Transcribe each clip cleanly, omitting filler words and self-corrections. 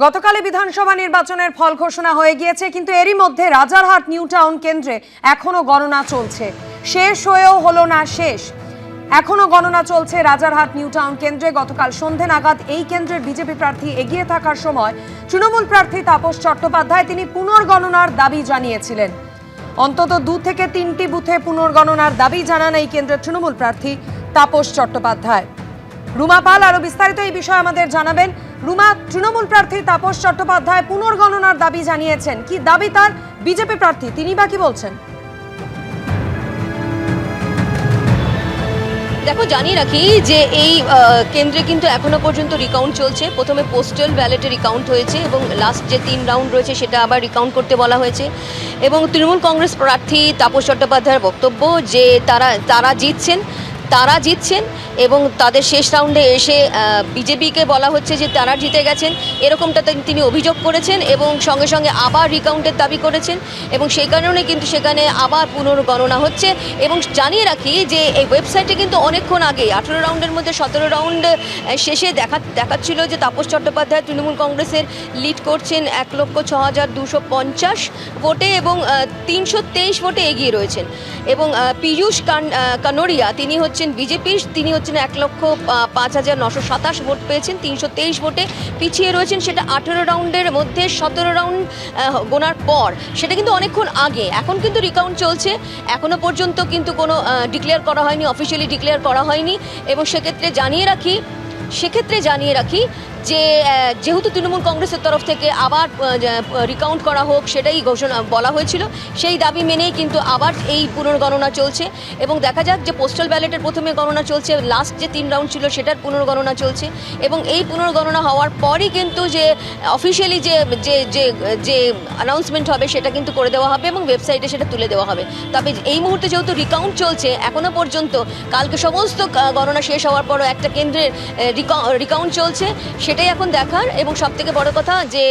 গতকালে বিধানসভা নির্বাচনের ফল ঘোষণা হয়ে গিয়েছে, কিন্তু এরই মধ্যে রাজারহাট নিউ টাউন কেন্দ্রে এখনো গণনা চলছে। শেষ হয়েও হলো না শেষ, এখনো গণনা চলছে রাজারহাট নিউ টাউন কেন্দ্রে। গতকাল সন্ধে নাগাদ এই কেন্দ্রের বিজেপি প্রার্থী এগিয়ে থাকার সময় তৃণমূল প্রার্থী তাপস চট্টোপাধ্যায় তিনি পুনর্গণনার দাবি জানিয়েছিলেন। অন্তত 2 থেকে 3টি বুথে পুনর্গণনার দাবি জানান এই কেন্দ্রের তৃণমূল প্রার্থী তাপস চট্টোপাধ্যায়। রুমা পাল আরো বিস্তারিত এই বিষয়ে আমাদের জানাবেন। রুমা, তৃণমূল প্রার্থী তাপস চট্টোপাধ্যায় পুনর্গণনার দাবি জানিয়েছেন, কি দাবি তার? বিজেপি প্রার্থী তিনি বা কি বলছেন? দেখো, জানিয়ে রাখি যে এই কেন্দ্রে কিন্তু এখনো পর্যন্ত রিকাউন্ট চলছে। প্রথমে পোস্টাল ব্যালটে রিকাউন্ট হয়েছে এবং লাস্ট যে 3 রাউন্ড রয়েছে সেটা আবার রিকাউন্ট করতে বলা হয়েছে। এবং তৃণমূল কংগ্রেস প্রার্থী তাপস চট্টোপাধ্যায়ের বক্তব্য যে তারা জিতছেন এবং তাদের শেষ রাউন্ডে এসে বিজেপিকে বলা হচ্ছে যে তারা জিতে গেছেন, এরকমটা তিনি অভিযোগ করেছেন এবং সঙ্গে সঙ্গে আবার রিকাউন্টের দাবি করেছেন। এবং সেই কারণে কিন্তু সেখানে আবার পুনর্গণনা হচ্ছে। এবং জানিয়ে রাখি যে এই ওয়েবসাইটে কিন্তু অনেকক্ষণ আগে 18 রাউন্ডের মধ্যে 17 রাউন্ড শেষে দেখাচ্ছিল যে তাপস চট্টোপাধ্যায় তৃণমূল কংগ্রেসের লিড করছেন 1,06,250 ভোটে এবং 323 ভোটে এগিয়ে রয়েছেন। এবং পীযূষ কানোরিয়া তিনি হচ্ছেন বিজেপির, তিনি হচ্ছেন 1,05,927 ভোট পেয়েছেন, 323 ভোটে পিছিয়ে রয়েছেন। সেটা 18 রাউন্ডের মধ্যে 17 রাউন্ড গোনার পর, সেটা কিন্তু অনেকক্ষণ আগে। এখন কিন্তু রিকাউন্ট চলছে, এখনো পর্যন্ত কিন্তু কোনো ডিক্লেয়ার করা হয়নি, অফিসিয়ালি ডিক্লেয়ার করা হয়নি। এবং সেক্ষেত্রে জানিয়ে রাখি যে যেহেতু তৃণমূল কংগ্রেসের তরফ থেকে আবার রিকাউন্ট করা হোক সেটাই ঘোষণা বলা হয়েছিল, সেই দাবি মেনেই কিন্তু আবার এই পুনর্গণনা চলছে। এবং দেখা যাক যে পোস্টাল ব্যালটের প্রথমে গণনা চলছে, লাস্ট যে 3 রাউন্ড ছিল সেটার পুনর্গণনা চলছে। এবং এই পুনর্গণনা হওয়ার পরই কিন্তু যে অফিসিয়ালি যে অ্যানাউন্সমেন্ট হবে সেটা কিন্তু করে দেওয়া হবে এবং ওয়েবসাইটে সেটা তুলে দেওয়া হবে। তবে এই মুহূর্তে যেহেতু রিকাউন্ট চলছে এখনও পর্যন্ত, কালকে সমস্ত গণনা শেষ হওয়ার পরও একটা কেন্দ্রের রিকাউন্ট চলছে, সেটাই এখন দেখার। এবং সবথেকে বড় কথা যে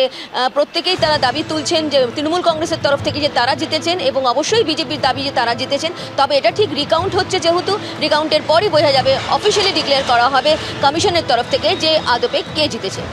প্রত্যেকেই তারা দাবি তুলছেন যে তৃণমূল কংগ্রেসের তরফ থেকে যে তারা জিতেছেন এবং অবশ্যই বিজেপির দাবি যে তারা জিতেছেন। তবে এটা ঠিক রিকাউন্ট হচ্ছে, যেহেতু রিকাউন্টের পরই বোঝা যাবে, অফিসিয়ালি ডিক্লেয়ার করা হবে কমিশনের তরফ থেকে যে আদপে কে জিতেছে।